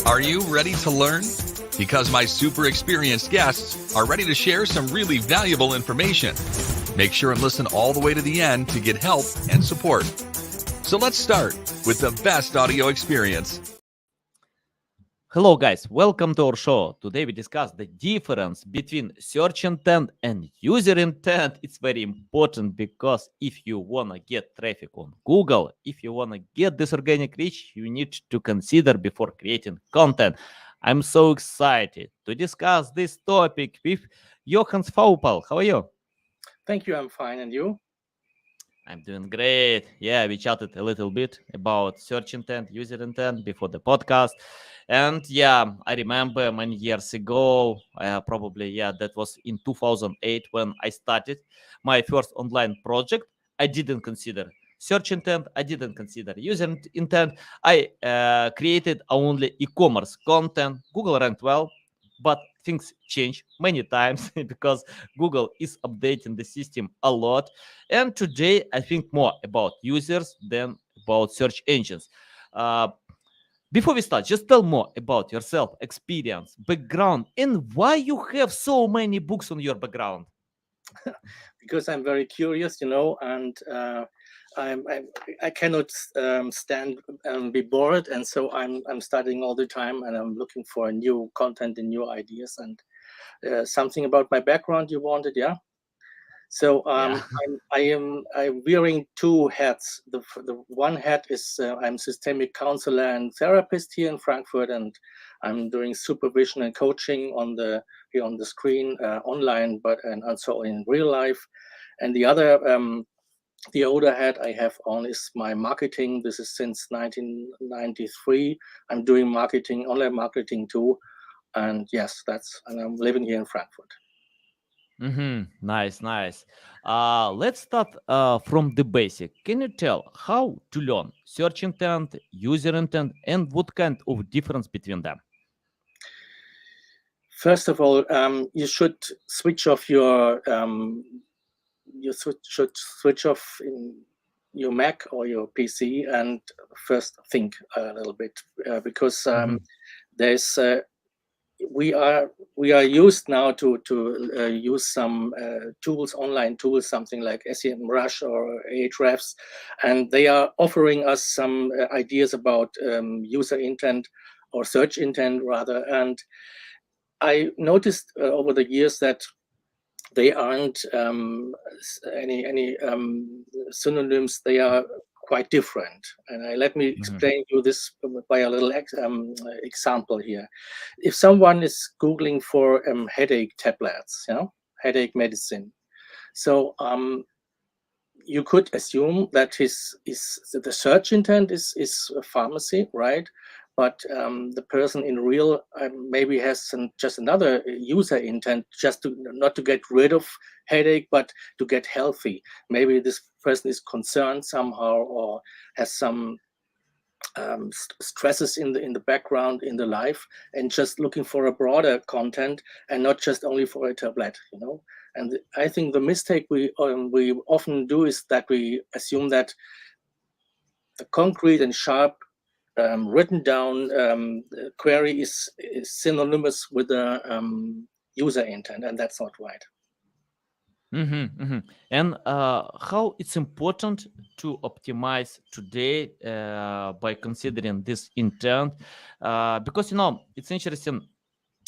Are you ready to learn? Because my super experienced guests are ready to share some really valuable information. Make sure and listen all the way to the end to get help and support. So let's start with the best audio experience. Hello guys, welcome to our show. Today we discuss the difference between search intent and user intent. It's very important because if you want to get traffic on Google, if you want to get this organic reach, you need to consider before creating content. I'm so excited to discuss this topic with Johannes Faupel. How are you? Thank you, I'm fine. And you? I'm doing great. Yeah, we chatted a little bit about search intent, user intent before the podcast. And yeah, I remember many years ago, that was in 2008 when I started my first online project. I didn't consider search intent. I didn't consider user intent. I created only e-commerce content. Google ranked well, but things change many times because Google is updating the system a lot. And today I think more about users than about search engines. Uh, Before we start, just tell more about yourself, experience, background, and why you have so many books on your background. Because I'm very curious, and I cannot stand and be bored, and so I'm studying all the time, and I'm looking for new content and new ideas. And something about my background you wanted, yeah? So Yeah. I'm wearing two hats. The one hat is I'm systemic counselor and therapist here in Frankfurt, and I'm doing supervision and coaching here on the screen online, and also in real life. And the other hat I have on is my marketing. This is since 1993. I'm doing marketing, online marketing too, and yes, and I'm living here in Frankfurt. Nice, nice. Let's start from the basic. Can you tell how to learn search intent, user intent, and what kind of difference between them? First of all, you should switch off should switch off in your Mac or your PC and first think a little bit because there's we are used now to use some tools, online tools, something like SEMrush or Ahrefs, and they are offering us some ideas about user intent or search intent rather. And I noticed over the years that they aren't any synonyms. They are quite different. And let me explain you this by a little example here. If someone is Googling for headache tablets, headache medicine, so you could assume that the search intent is a pharmacy, right? But the person in real maybe has just another user intent, just not to get rid of headache, but to get healthy. Maybe this person is concerned somehow or has some stresses in the background in the life, and just looking for a broader content and not just only for a tablet, And I think the mistake we often do is that we assume that the concrete and sharp written down query is synonymous with the user intent, and that's not right. And how it's important to optimize today by considering this intent, because it's interesting.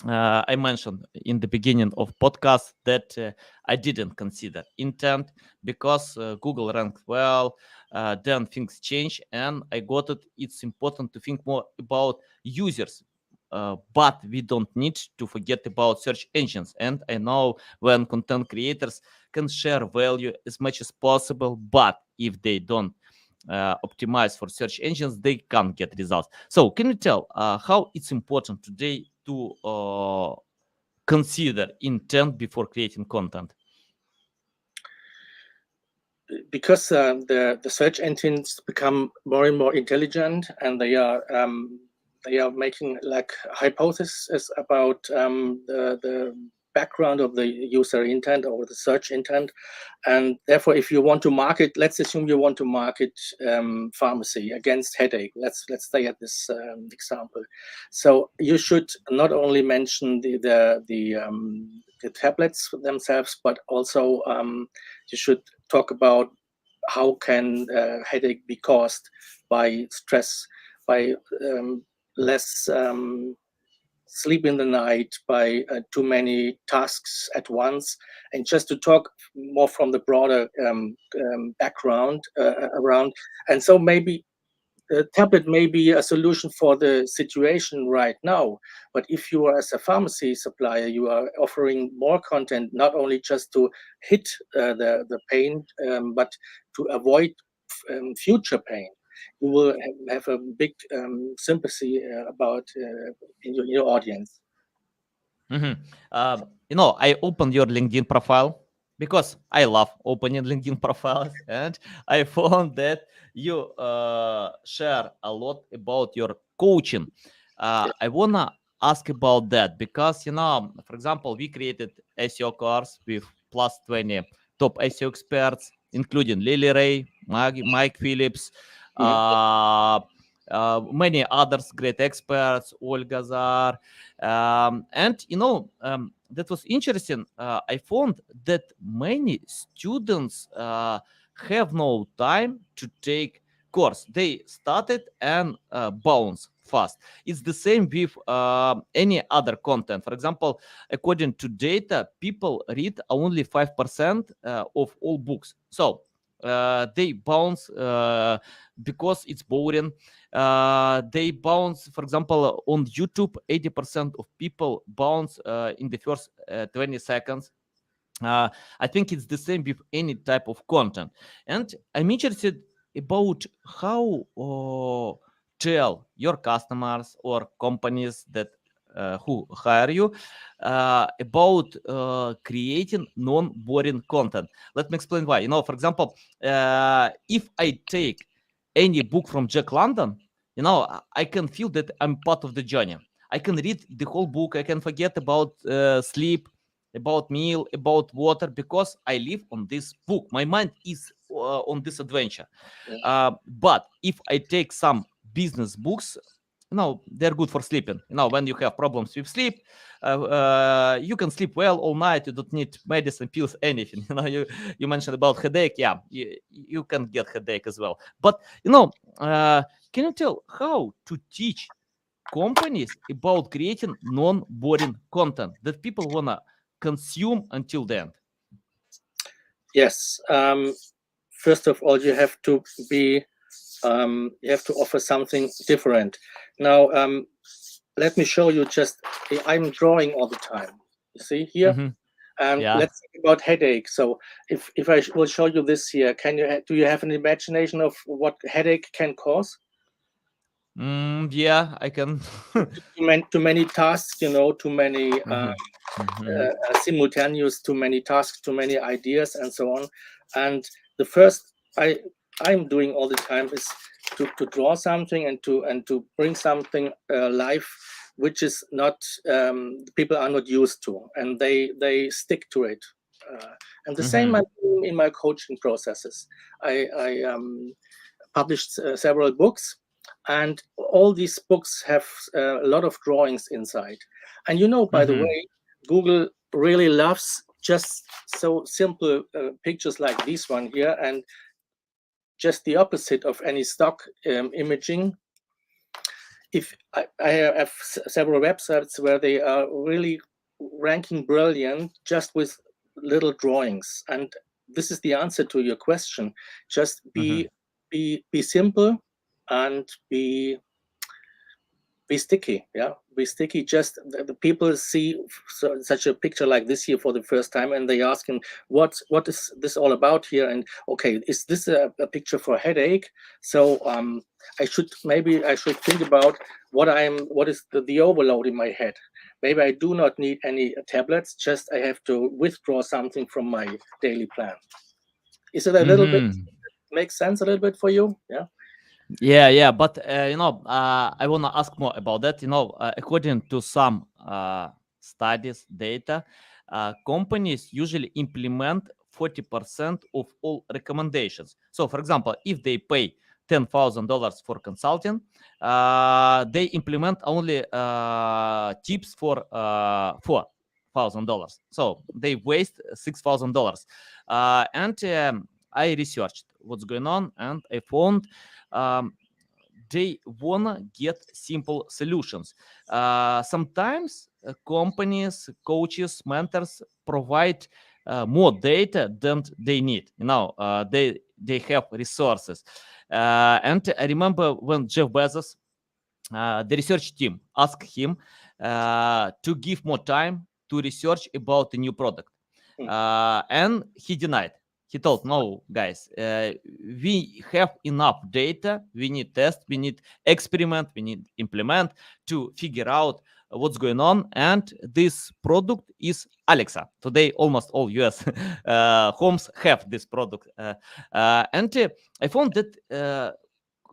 I mentioned in the beginning of podcast that I didn't consider intent because Google ranked well. Then things change, and I got it. It's important to think more about users. But we don't need to forget about search engines. And I know when content creators can share value as much as possible, but if they don't optimize for search engines, they can't get results. So can you tell how it's important today to consider intent before creating content? Because the search engines become more and more intelligent, and they are making like hypotheses about the background of the user intent or the search intent. And therefore, if you want to market, let's assume you want to market pharmacy against headache. Let's stay at this example. So you should not only mention the tablets themselves, but also you should talk about how can headache be caused by stress, by less sleep in the night, by too many tasks at once, and just to talk more from the broader background around. And so maybe the tablet may be a solution for the situation right now, but if you are as a pharmacy supplier, you are offering more content, not only just to hit the pain, but to avoid future pain. You will have a big sympathy about in your audience. I opened your LinkedIn profile because I love opening LinkedIn profiles, and I found that you share a lot about your coaching. I wanna ask about that because for example, we created SEO course with plus 20 top SEO experts, including Lily Ray, Mike Phillips, many others great experts, Olga Zar, and that was interesting. I found that many students have no time to take course. They started and bounce fast. It's the same with any other content. For example, according to data, people read only 5% of all books. So they bounce because it's boring. They bounce, for example, on YouTube, 80% of people bounce in the first 20 seconds. I think it's the same with any type of content. And I'm interested about how tell your customers or companies that who hire you about creating non-boring content. Let me explain why. For example, if I take any book from Jack London, I can feel that I'm part of the journey. I can read the whole book. I can forget about sleep, about meal, about water, because I live on this book. My mind is on this adventure. But if I take some business books, they're good for sleeping. When you have problems with sleep, you can sleep well all night. You don't need medicine, pills, anything. You mentioned about headache. Yeah, you can get headache as well. But can you tell how to teach companies about creating non-boring content that people wanna consume until the end? Yes. First of all, you have to be you have to offer something different. Now, let me show you. I'm drawing all the time. You see here, and let's think about headache. So, if I will show you this here, do you have an imagination of what headache can cause? Yeah, I can. Too many tasks, too many simultaneous, too many tasks, too many ideas, and so on. And the first I'm doing all the time is to draw something and to bring something live, which is not people are not used to, and they stick to it. And the same I do in my coaching processes. I published several books, and all these books have a lot of drawings inside. And by the way, Google really loves just so simple pictures like this one here, and just the opposite of any stock imaging. If I have several websites where they are really ranking brilliant just with little drawings, and this is the answer to your question. Just be simple and be sticky. Be sticky. Just the people see such a picture like this here for the first time, and they ask him, what is this all about here? And okay, is this a picture for headache? So I should think about what is the overload in my head. Maybe I do not need any tablets, just I have to withdraw something from my daily plan. Is it a little bit makes sense a little bit for you? Yeah, but I want to ask more about that. According to some studies, data, companies usually implement 40% of all recommendations. So, for example, if they pay $10,000 for consulting, they implement only tips for $4,000. So they waste $6,000. And I researched what's going on, and I found they wanna get simple solutions. Sometimes companies, coaches, mentors provide more data than they need. They have resources. And I remember when Jeff Bezos, the research team asked him to give more time to research about the new product, and he denied. He told, no, guys, we have enough data. We need test, we need experiment, we need implement to figure out what's going on. And this product is Alexa. Today, almost all US homes have this product. And I found that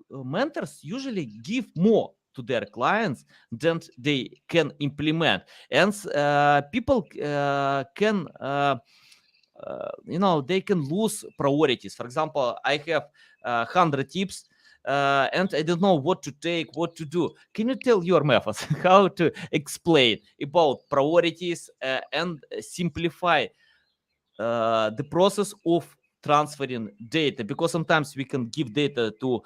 mentors usually give more to their clients than they can implement. And people can they can lose priorities. For example, I have 100 tips, and I don't know what to take, what to do. Can you tell your methods how to explain about priorities and simplify the process of transferring data? Because sometimes we can give data to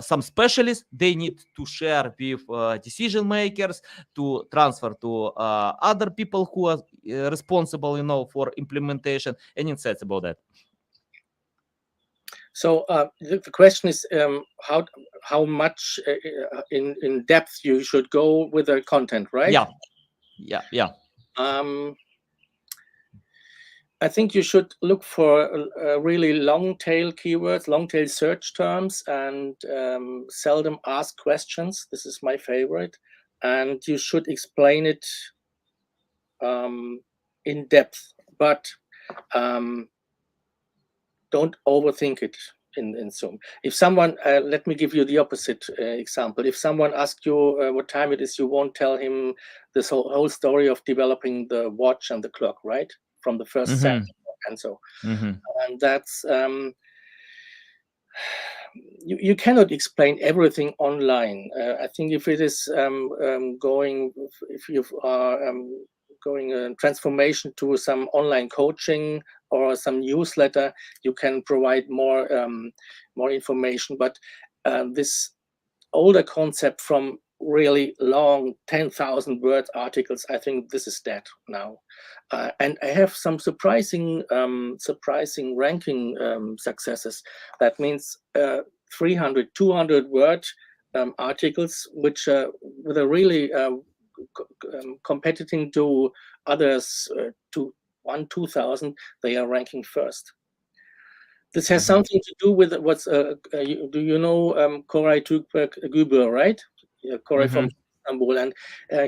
some specialists. They need to share with decision makers, to transfer to other people who are responsible, for implementation. Any insights about that? So the question is how much in depth you should go with the content, right? Yeah. I think you should look for really long tail keywords, long tail search terms, and seldom asked questions. This is my favorite. And you should explain it in depth, but don't overthink it in Zoom. If someone, let me give you the opposite example. If someone asks you what time it is, you won't tell him this whole story of developing the watch and the clock, right? From the first set and so. And that's you cannot explain everything online. I think if it is if you are going a transformation to some online coaching or some newsletter, you can provide more information. But this older concept from really long 10,000 word articles, I think this is dead now. And I have some surprising ranking successes. That means 300, 200 word articles, which with a really competing to others to 2,000, they are ranking first. This has something to do with what's do you know Koray Tukberk-Güber, right? Koray from Istanbul, and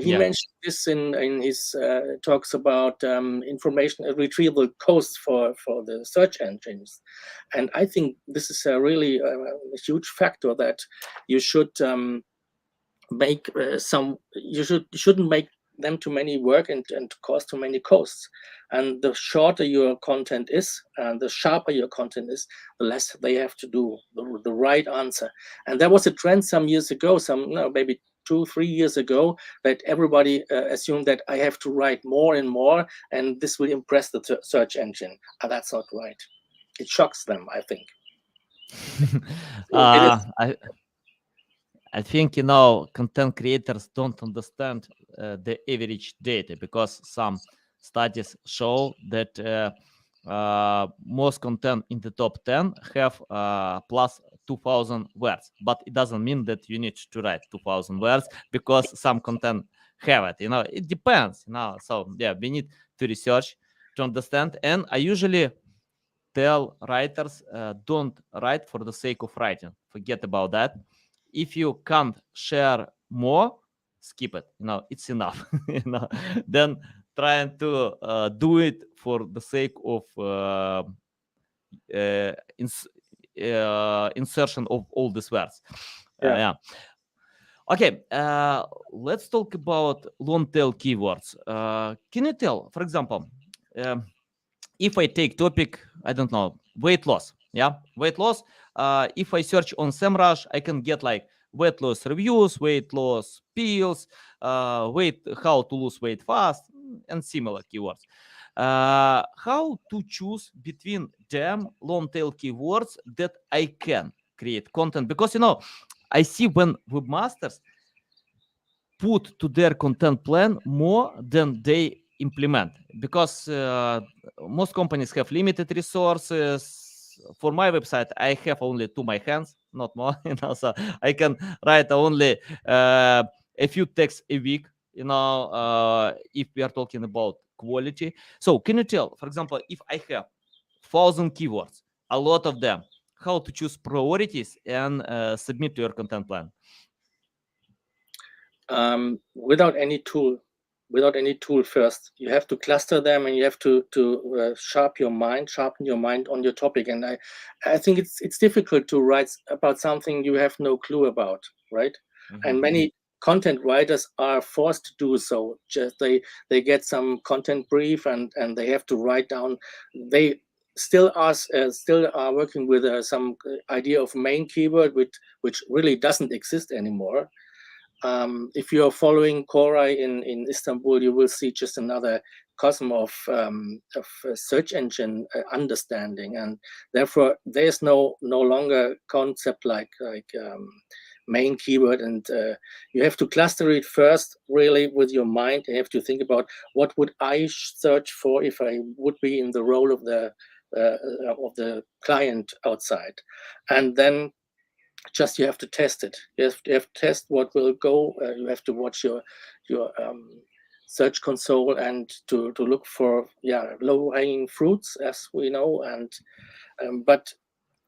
he mentioned this in his talks about information retrieval costs for the search engines. And I think this is a really a huge factor that you should make you shouldn't make them too many work and cause too many costs. And the shorter your content is, and the sharper your content is, the less they have to do the right answer. And there was a trend some years ago, maybe 2-3 years ago, that everybody assumed that I have to write more and more, and this will impress the search engine. And that's not right. It shocks them, I think. I think content creators don't understand the average data, because some studies show that most content in the top 10 have plus 2,000 words, but it doesn't mean that you need to write 2,000 words, because some content have it. It depends. So yeah, we need to research to understand. And I usually tell writers, don't write for the sake of writing. Forget about that. If you can't share more, skip it. It's enough. Then trying to do it for the sake of insertion of all these words. Yeah. Okay, let's talk about long tail keywords. Can you tell, for example, um, if I take topic, I don't know, weight loss, yeah, weight loss. If I search on SEMrush, I can get like weight loss reviews, weight loss pills, how to lose weight fast, and similar keywords. How to choose between them long tail keywords that I can create content? Because I see when webmasters put to their content plan more than they implement, because most companies have limited resources. For my website, I have only to my hands, not more. So I can write only a few texts a week. If we are talking about quality. So can you tell, for example, if I have 1,000 keywords, a lot of them, how to choose priorities and submit to your content plan? Without any tool, first you have to cluster them, and you have to sharpen your mind on your topic. And I think it's difficult to write about something you have no clue about, right? And many content writers are forced to do so. Just they get some content brief, and they have to write down. They still are working with some idea of main keyword, which really doesn't exist anymore. If you are following Koray in Istanbul, you will see just another cosm of search engine understanding, and therefore there is no longer concept like main keyword, and you have to cluster it first, really, with your mind. You have to think about what would I search for if I would be in the role of the client outside, and then just you have to test it. You have to test what will go. You have to watch your search console and to look for low hanging fruits, as we know. And but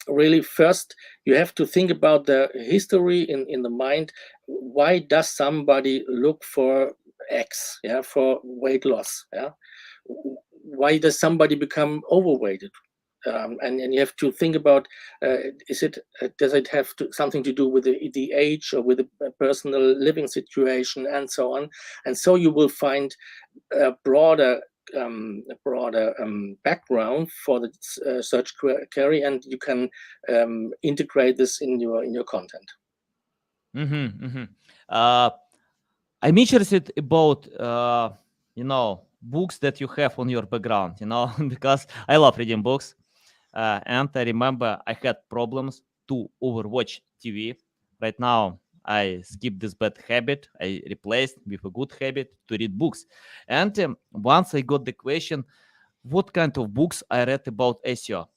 really, first you have to think about the history in the mind. Why does somebody look for X? Yeah, for weight loss. Yeah, why does somebody become overweighted? And you have to think about, does it have something to do with the age, or with the personal living situation, and so on. And so you will find a broader background for the search query, and you can integrate this in your content. I'm interested about books that you have on your background, because I love reading books. And I remember I had problems to overwatch TV. Right now, I skipped this bad habit. I replaced with a good habit to read books. And once I got the question, what kind of books I read about SEO?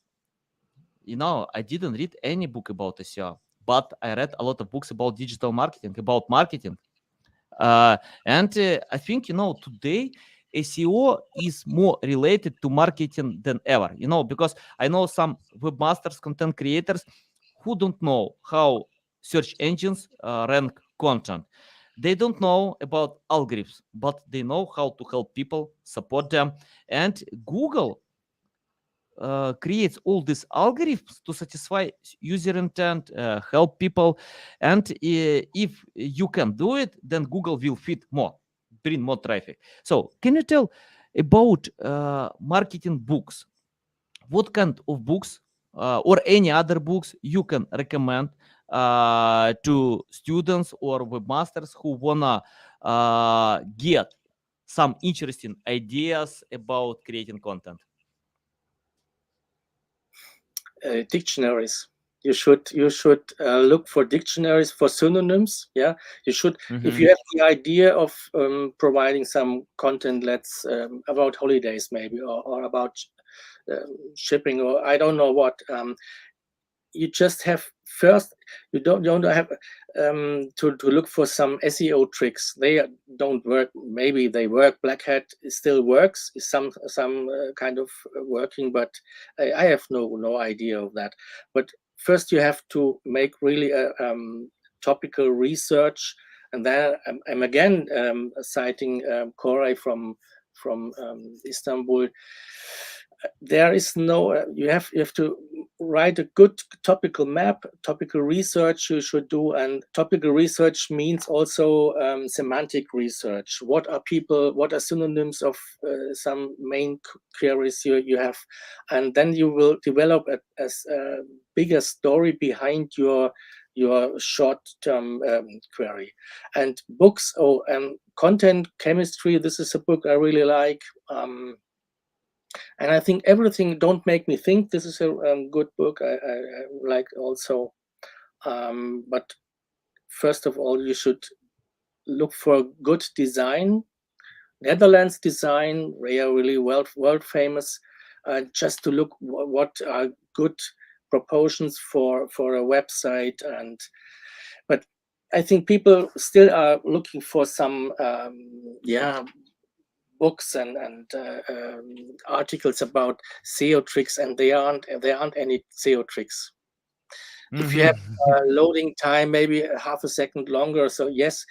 I didn't read any book about SEO, but I read a lot of books about digital marketing, about marketing. And I think, today SEO is more related to marketing than ever, because I know some webmasters, content creators who don't know how search engines rank content. They don't know about algorithms, but they know how to help people, support them. And Google creates all these algorithms to satisfy user intent, help people. And if you can do it, then Google will feed more, bring more traffic. So can you tell about marketing books? What kind of books or any other books you can recommend to students or webmasters who wanna get some interesting ideas about creating content? Dictionaries. You should look for dictionaries, for synonyms. Yeah, you should. If you have the idea of providing some content, let's about holidays maybe, or about shipping, or I don't know what. You just have first. You don't have to look for some SEO tricks. They don't work. Maybe they work. Black Hat still works. Is some kind of working, but I have no idea of that. But first, you have to make really a topical research, and then I'm again citing Koray from Istanbul. there is no you have to write a good topical map. Topical research you should do, and topical research means also semantic research. What are synonyms of some main queries you have, and then you will develop a bigger story behind your short-term query. And books, content chemistry, this is a book I really like. And I think Everything Don't Make Me Think, this is a good book I like also. But first of all, you should look for good design. Netherlands design, they are really world famous. Just to look what are good proportions for a website. But I think people still are looking for some books and articles about SEO tricks, and there aren't any SEO tricks. If you have loading time, maybe a half a second longer, so yes,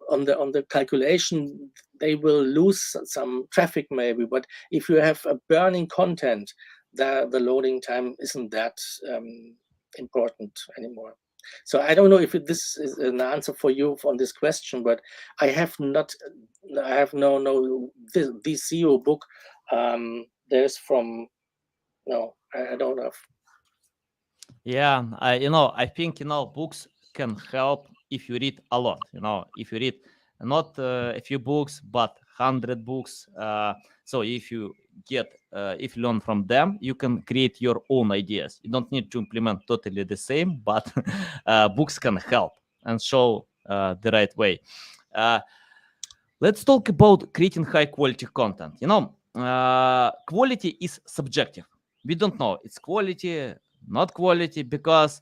on the calculation they will lose some traffic maybe, but if you have a burning content, the loading time isn't that important anymore. So I don't know if this is an answer for you on this question, but I have no this SEO book. There's from no, I don't have. Yeah, I think books can help if you read a lot. If you read not a few books but 100 books. So if you if you learn from them, you can create your own ideas. You don't need to implement totally the same, but books can help and show the right way. Let's talk about creating high quality content. Quality is subjective. We don't know it's quality, not quality, because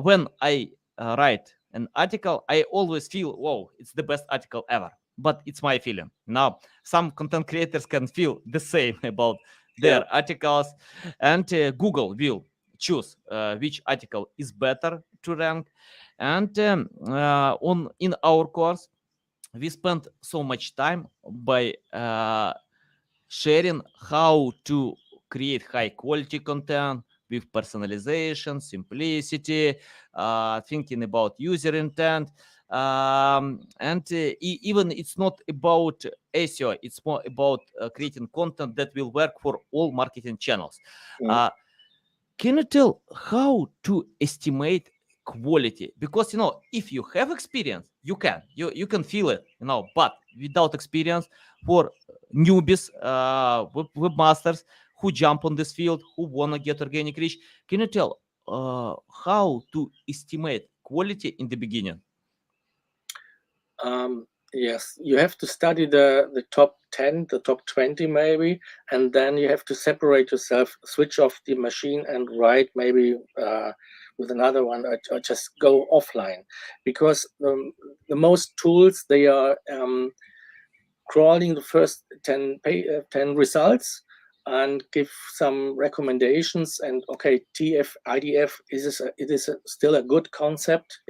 when I write an article, I always feel, whoa, it's the best article ever. But it's my feeling. Now, some content creators can feel the same about their articles, and Google will choose which article is better to rank. And in our course, we spent so much time by sharing how to create high quality content with personalization, simplicity, thinking about user intent. And even it's not about SEO, it's more about creating content that will work for all marketing channels. Can you tell how to estimate quality? Because if you have experience, you can feel it, but without experience, for newbies, webmasters who jump on this field, who want to get organic reach, can you tell how to estimate quality in the beginning? Yes, you have to study the top 10, the top 20 maybe, and then you have to separate yourself, switch off the machine and write maybe with another one, or just go offline. Because the most tools, they are crawling the first 10 results and give some recommendations, and okay, IDF it is still a good concept,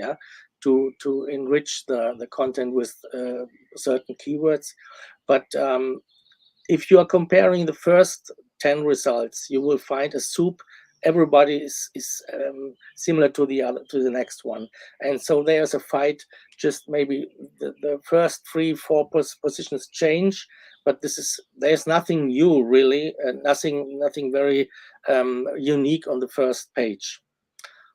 to enrich the content with certain keywords. But if you are comparing the first 10 results, you will find a soup. Everybody is similar to the next one, and so there's a fight. Just maybe the first 3-4 positions change, but there's nothing new really, nothing very unique on the first page.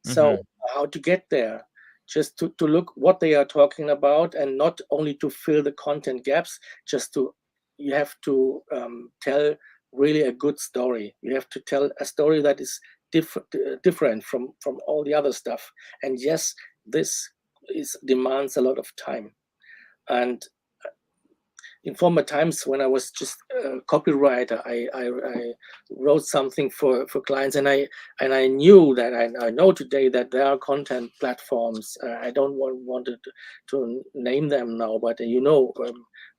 So how to get there? Just to look what they are talking about, and not only to fill the content gaps, you have to tell really a good story. You have to tell a story that is different from all the other stuff. And yes, this demands a lot of time. And in former times, when I was just a copywriter, I wrote something for clients, and I knew that I know today that there are content platforms. I don't want to name them now, but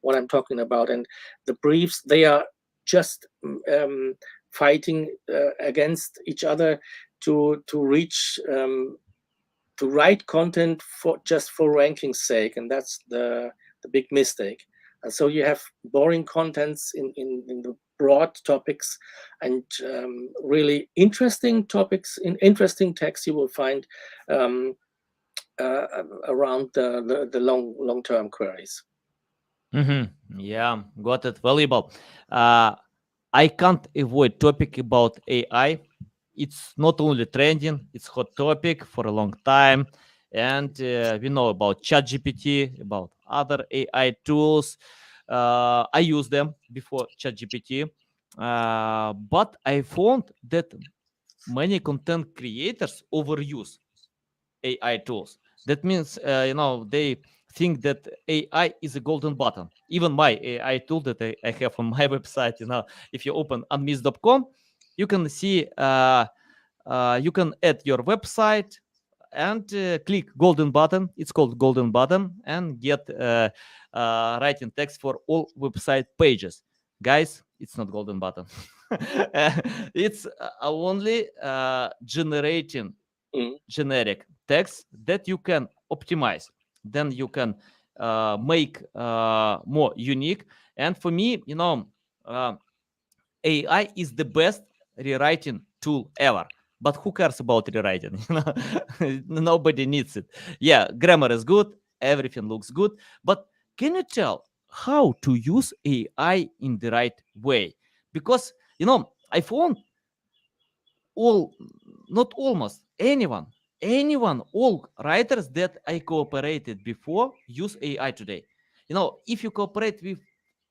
what I'm talking about. And the briefs, they are just fighting against each other to reach to write content for ranking's sake, and that's the big mistake. And so you have boring contents in the broad topics and really interesting topics. In interesting texts you will find around the long-term queries. Yeah, got it. Valuable. I can't avoid topic about AI. It's not only trending; it's hot topic for a long time, and we know about ChatGPT, about other AI tools. I use them before ChatGPT, but I found that many content creators overuse AI tools. That means, they think that AI is a golden button. Even my AI tool that I have on my website, if you open unmiss.com, you can see, you can add your website and click golden button. It's called golden button and get writing text for all website pages. Guys, it's not golden button. It's only generating generic text that you can optimize. Then you can make more unique. And for me, AI is the best rewriting tool ever. But who cares about rewriting? Nobody needs it. Yeah, grammar is good, everything looks good, but can you tell how to use AI in the right way? Because I found all, not almost anyone, all writers that I cooperated before use AI today. If you cooperate with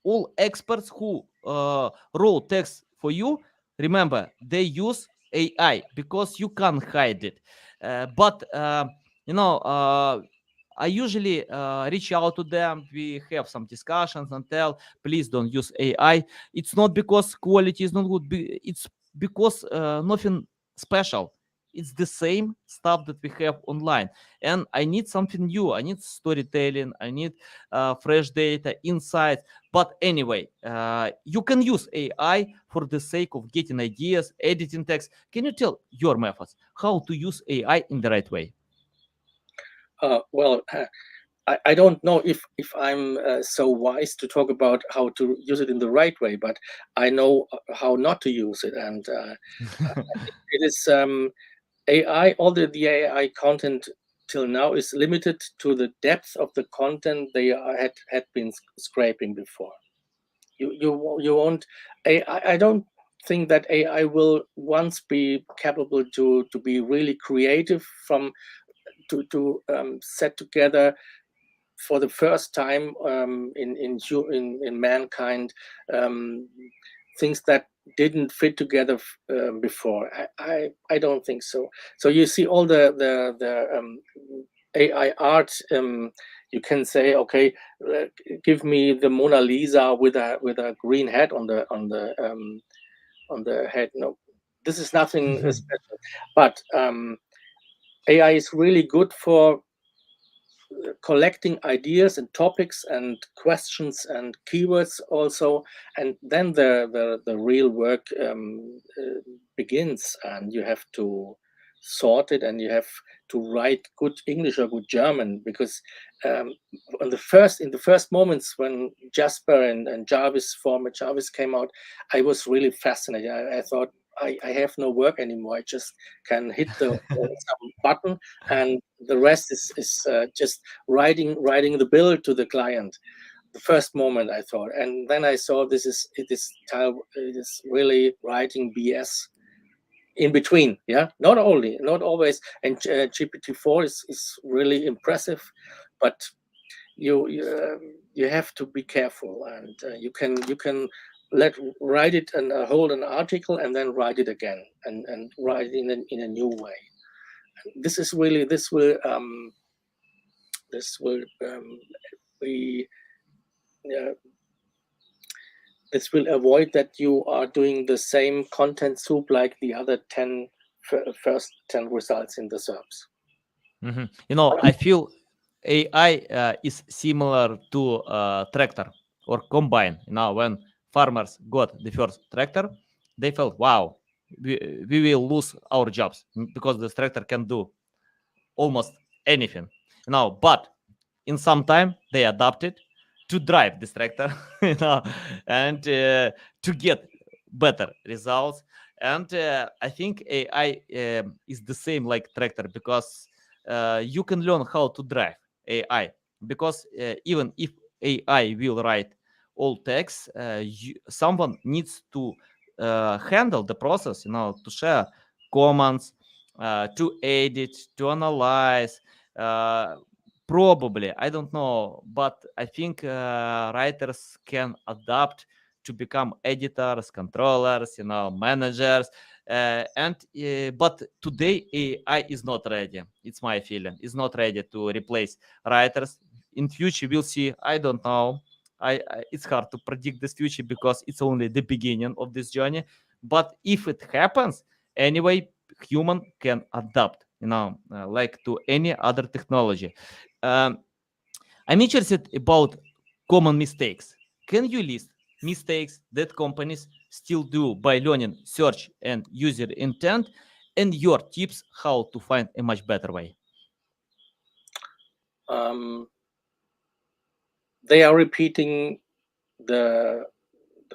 all experts who wrote text for you, remember they use AI because you can't hide it. But you know I usually reach out to them. We have some discussions and tell, please don't use AI. It's not because quality is not good. It's because nothing special. It's the same stuff that we have online. And I need something new. I need storytelling. I need fresh data, insights. But anyway, you can use AI for the sake of getting ideas, editing text. Can you tell your methods, how to use AI in the right way? Well, I don't know if I'm so wise to talk about how to use it in the right way, but I know how not to use it. And it is AI, all the AI content till now is limited to the depth of the content they had been scraping before. You won't. I don't think that AI will once be capable to be really creative from to set together for the first time in mankind things that didn't fit together before. I don't think so. So you see all the AI art. You can say, okay, give me the Mona Lisa with a green hat on the head. No, this is nothing special. But AI is really good for collecting ideas and topics and questions and keywords also, and then the real work begins, and you have to sort it, and you have to write good English or good German, because in the first moments when Jasper and Jarvis, former Jarvis, came out, I was really fascinated. I thought, I have no work anymore. I just can hit the some button, and the rest is just writing the bill to the client. The first moment I thought, and then I saw it is really writing BS in between. Yeah, not always. And GPT-4 is really impressive, but you have to be careful, and you can write it and hold an article and then write it again and write it in a new way. This will be this will avoid that you are doing the same content soup like the other first 10 results in the SERPs. I feel AI is similar to tractor or combine. When farmers got the first tractor, they felt, wow, we will lose our jobs because this tractor can do almost anything. But in some time they adapted to drive this tractor, and to get better results. And I think AI is the same like tractor, because you can learn how to drive AI, because even if AI will write all text, someone needs to handle the process, to share comments, to edit, to analyze. Probably, I don't know, but I think writers can adapt to become editors, controllers, managers. But today AI is not ready. It's my feeling. It's not ready to replace writers. In future, we'll see. I don't know. It's hard to predict this future because it's only the beginning of this journey. But if it happens, anyway, human can adapt, like to any other technology. Um, I'm interested about common mistakes. Can you list mistakes that companies still do by learning search and user intent, and your tips how to find a much better way? They are repeating the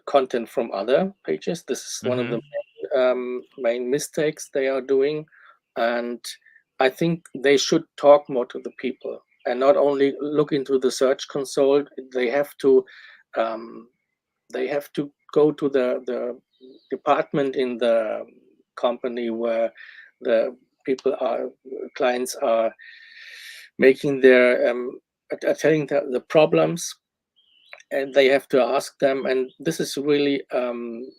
content from other pages. This is one of the main mistakes they are doing, and I think they should talk more to the people and not only look into the search console. They have to go to the department in the company where the clients are making their telling the problems, and they have to ask them. And this is really an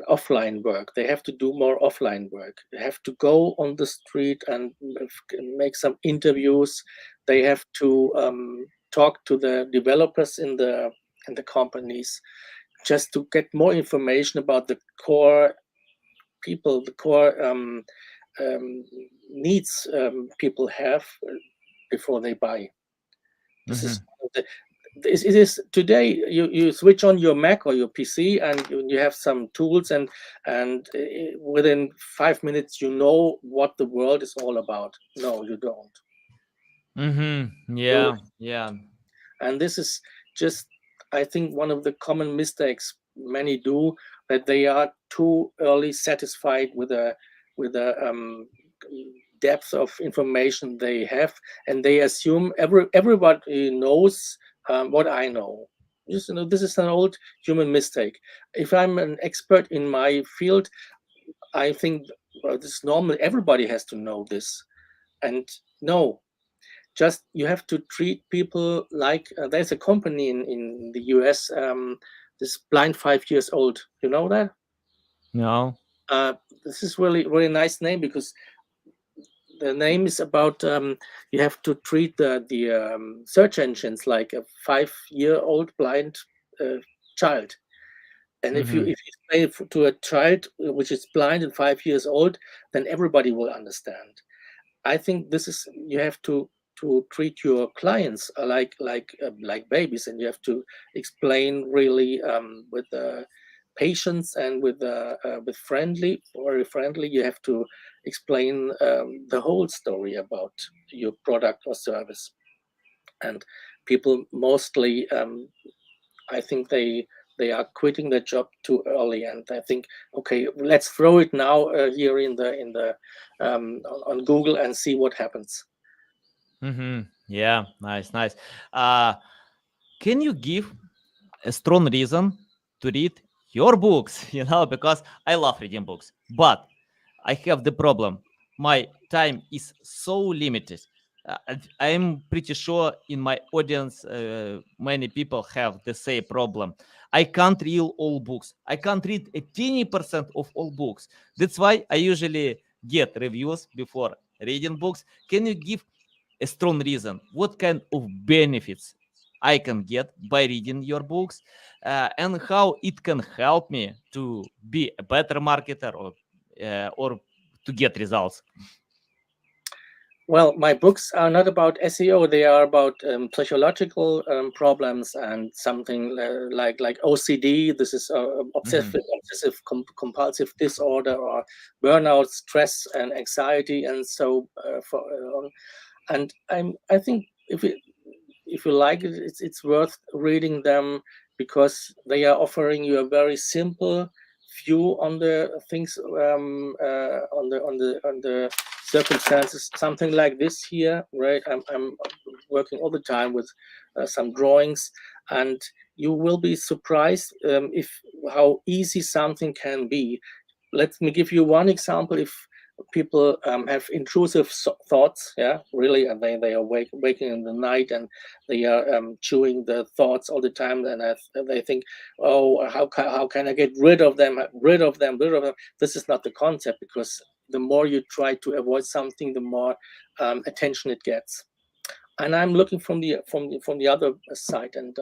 offline work. They have to do more offline work. They have to go on the street and make some interviews. They have to talk to the developers in the companies, just to get more information about the core people, the core needs people have before they buy. This is it is today. You switch on your Mac or your PC, and you have some tools, and within 5 minutes you know what the world is all about. No, you don't. Yeah. And this is just, I think, one of the common mistakes many do, that they are too early satisfied with a depth of information they have, and they assume everybody knows what I know. This is an old human mistake. If I'm an expert in my field, I think, well, this is normal. Everybody has to know this, and no, just you have to treat people like there's a company in the US, this Blind 5 Years Old. You know that? No. This is really really nice name, because the name is about you have to treat the search engines like a 5-year-old blind child. And if you explain it to a child which is blind and 5 years old, then everybody will understand. I think this is, you have to treat your clients like babies, and you have to explain really with patience and with very friendly. You have to explain the whole story about your product or service. And people mostly, I think they are quitting the job too early, and I think, okay, let's throw it now here in the on Google and see what happens. Yeah, nice. Can you give a strong reason to read your books? Because I love reading books, but I have the problem. My time is so limited. I'm pretty sure in my audience, many people have the same problem. I can't read all books. I can't read a teeny percent of all books. That's why I usually get reviews before reading books. Can you give a strong reason what kind of benefits I can get by reading your books, and how it can help me to be a better marketer, or to get results? Well, my books are not about SEO. They are about psychological problems and something like OCD. This is obsessive compulsive disorder, or burnout, stress, and anxiety, and so and I think if you like it, it's worth reading them, because they are offering you a very simple, view on the things, on the circumstances. Something like this here, right? I'm working all the time with some drawings, and you will be surprised if how easy something can be. Let me give you one example. If people have intrusive thoughts, yeah, really, and they are waking in the night, and they are chewing the thoughts all the time, and they think, oh, how can I get rid of them, rid of them. This is not the concept, because the more you try to avoid something, the more attention it gets. And I'm looking from the other side, and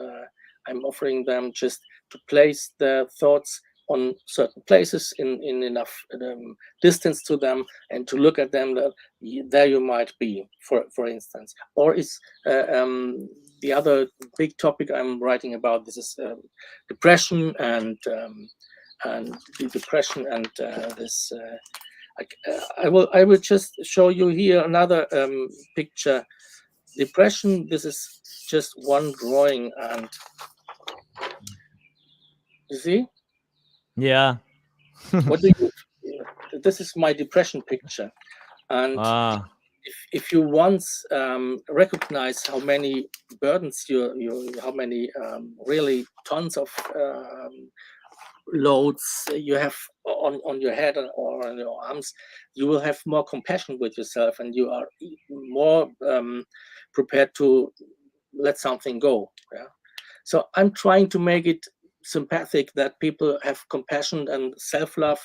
I'm offering them just to place their thoughts on certain places in enough distance to them, and to look at them. That there you might be, for instance. Or is the other big topic I'm writing about. This is depression, and the depression, and this. I will just show you here another picture. Depression. This is just one drawing, and you see. Yeah. What do you? This is my depression picture, and Ah, if you once recognize how many burdens how many really tons of loads you have on your head or on your arms, you will have more compassion with yourself, and you are more prepared to let something go. Yeah. So I'm trying to make it sympathetic, that people have compassion and self-love,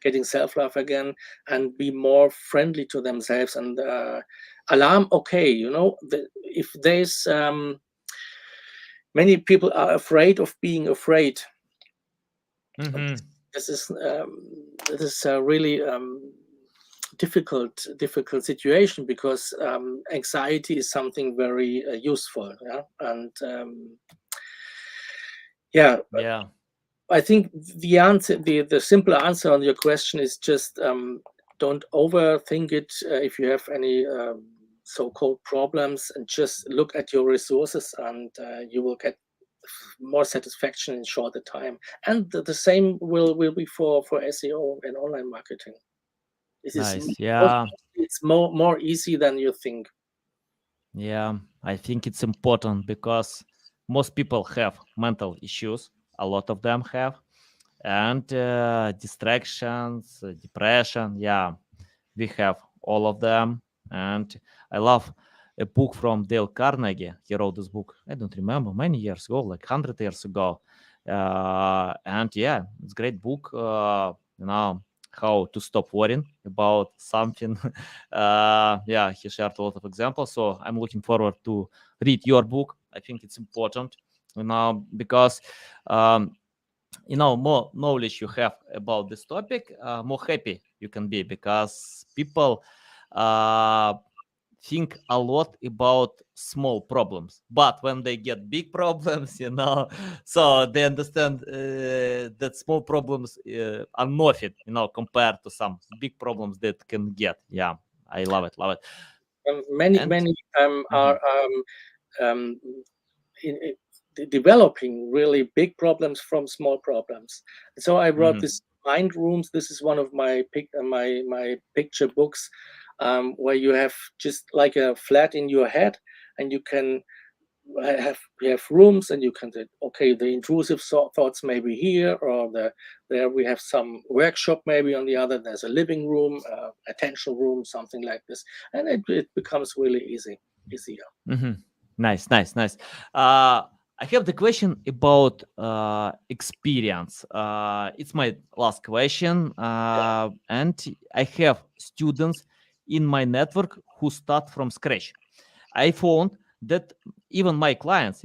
getting self-love again, and be more friendly to themselves. And alarm, okay, if there's many people are afraid of being afraid. mhm. This is a really difficult situation, because anxiety is something very useful. Yeah. And yeah, Yeah. I think the answer, the simple answer on your question is just don't overthink it. If you have any so-called problems, and just look at your resources, and you will get more satisfaction in shorter time. And the same will be for SEO and online marketing. This is Nice. Yeah. it's more easy than you think. Yeah. I think it's important because most people have mental issues. A lot of them have. And distractions, depression. Yeah. We have all of them. And I love a book from Dale Carnegie. He wrote this book, I don't remember, many years ago, like 100 years ago. And yeah, it's a great book. How to stop worrying about something. Yeah, he shared a lot of examples. So I'm looking forward to read your book. I think it's important, because more knowledge you have about this topic, more happy you can be, because people uh, think a lot about small problems, but when they get big problems, so they understand that small problems are nothing, compared to some big problems that can get. Yeah, I love it. Many And are um, developing really big problems from small problems. So I wrote this mind rooms. This is one of my my picture books, where you have just like a flat in your head, and you have rooms, and you can say, okay, the intrusive thoughts maybe here, or there we have some workshop maybe on the other. There's a living room, attention room, something like this, and it becomes really easier. Nice. I have the question about experience. It's my last question, and I have students in my network who start from scratch. I found that even my clients,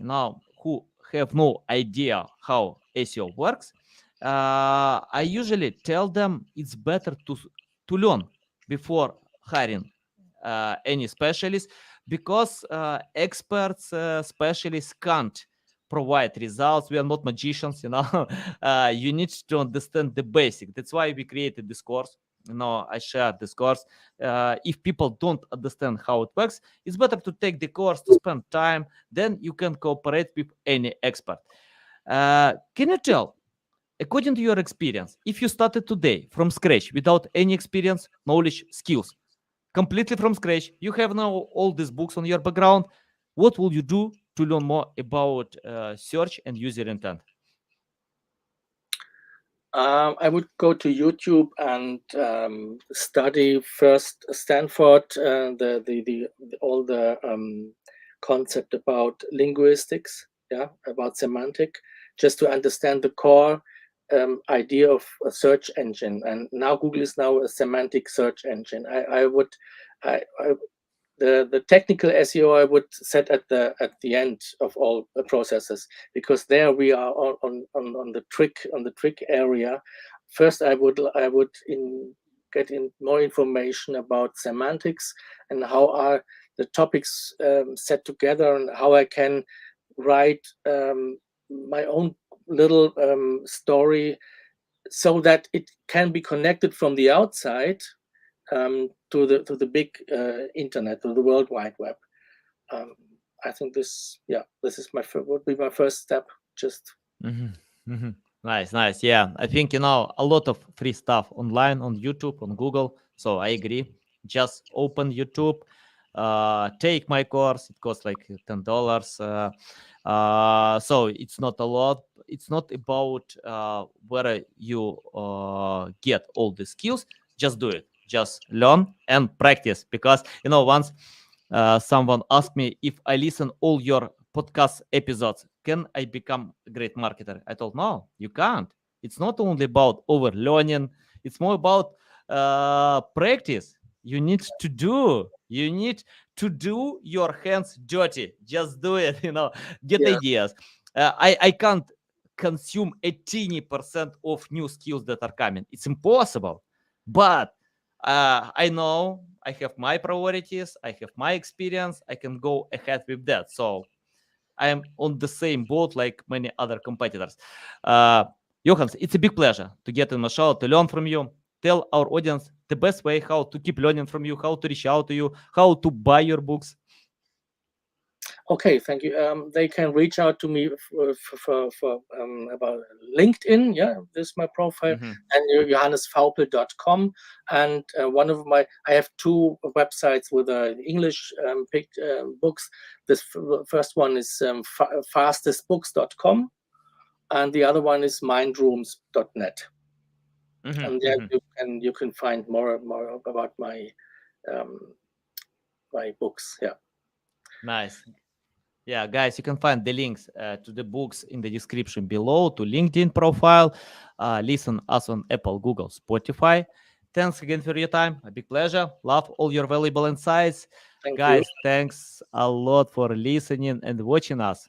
who have no idea how SEO works, I usually tell them it's better to learn before hiring any specialist, because experts, specialists can't provide results. We are not magicians. You need to understand the basic. That's why we created this course. I share this course. If people don't understand how it works, it's better to take the course, to spend time, then you can cooperate with any expert. Can you tell according to your experience, if you started today from scratch without any experience, knowledge, skills, completely from scratch, you have now all these books on your background, what will you do to learn more about search and user intent? I would go to YouTube and study first Stanford, all the concept about linguistics, about semantic, just to understand the core idea of a search engine. And now Google is now a semantic search engine. The technical SEO I would set at the end of all the processes, because there we are on the trick area. First, I would get in more information about semantics and how are the topics set together, and how I can write my own little story so that it can be connected from the outside to the big internet, to the World Wide Web. I think this is would be my first step. Just Nice. Yeah, I think a lot of free stuff online on YouTube, on Google. So I agree. Just open YouTube, take my course. It costs like $10. So it's not a lot. It's not about where you get all the skills. Just do it. Just learn and practice. Because once someone asked me, if I listen all your podcast episodes, can I become a great marketer? I told, no, you can't. It's not only about over learning. It's more about practice. You need to do. You need to do your hands dirty. Just do it. Get ideas. I can't consume a teeny percent of new skills that are coming. It's impossible. But I know I have my priorities. I have my experience. I can go ahead with that. So I am on the same boat like many other competitors. Johannes, it's a big pleasure to get in my show, to learn from you. Tell our audience the best way how to keep learning from you, how to reach out to you, how to buy your books. Okay, thank you. They can reach out to me for about LinkedIn. Yeah, this is my profile, and johannesfaupel.com. And I have two websites with English books. This first one is fastestbooks.com, and the other one is mindrooms.net. And there you can find more about my my books. Yeah. Nice. Yeah, guys, you can find the links to the books in the description below, to LinkedIn profile. Listen us on Apple, Google, Spotify. Thanks again for your time. A big pleasure. Love all your valuable insights. Thank Guys, you. thanks a lot for listening and watching us.